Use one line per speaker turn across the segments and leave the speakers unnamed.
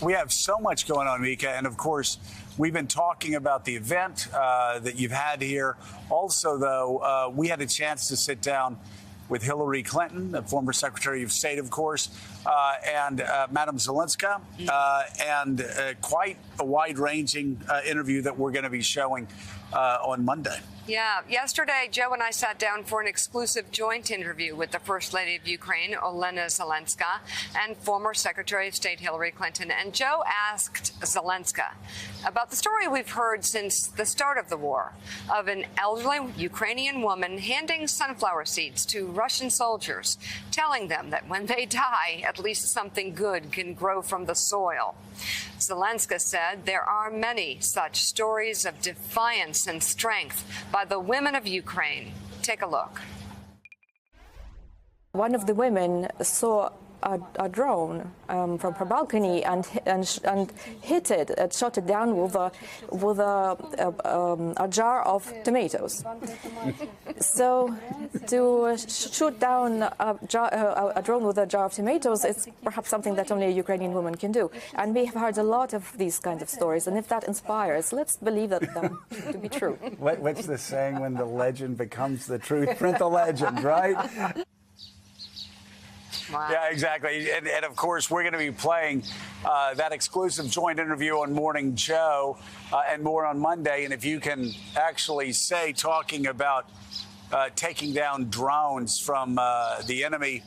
We have so much going on, Mika, and of course, we've been talking about the event that you've had here. Also, though, we had a chance to sit down with Hillary Clinton, the former Secretary of State, of course, and Madam Zelenska, and quite a wide-ranging interview that we're going to be showing on Monday.
Yeah, yesterday, Joe and I sat down for an exclusive joint interview with the First Lady of Ukraine, Olena Zelenska, and former Secretary of State Hillary Clinton. And Joe asked Zelenska about the story we've heard since the start of the war of an elderly Ukrainian woman handing sunflower seeds to Russian soldiers, telling them that when they die, at least something good can grow from the soil. Zelenska said there are many such stories of defiance and strength by the women of Ukraine. Take a look.
One of the women saw a drone from her balcony and hit it, shot it down with a jar of tomatoes. So to shoot down a drone with a jar of tomatoes is perhaps something that only a Ukrainian woman can do. And we have heard a lot of these kinds of stories. And if that inspires, let's believe them to be true.
What's the saying, when the legend becomes the truth? Print the legend, right?
Wow.
Yeah, exactly. And of course, we're going to be playing that exclusive joint interview on Morning Joe and more on Monday. And if you can actually say, talking about taking down drones from the enemy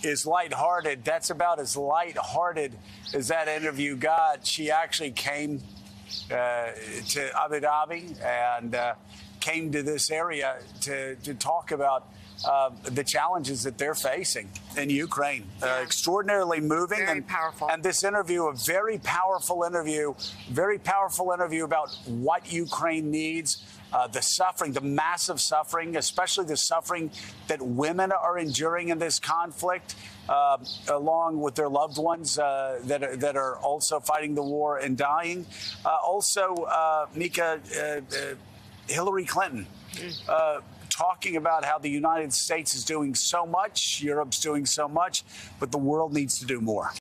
is lighthearted, that's about as lighthearted as that interview got. She actually came to Abu Dhabi and came to this area to talk about the challenges that they're facing in Ukraine. Extraordinarily moving.
Very powerful.
And this interview, a very powerful interview about what Ukraine needs, the suffering, the massive suffering, especially the suffering that women are enduring in this conflict, along with their loved ones that are also fighting the war and dying. Mika, Hillary Clinton, talking about how the United States is doing so much, Europe's doing so much, but the world needs to do more.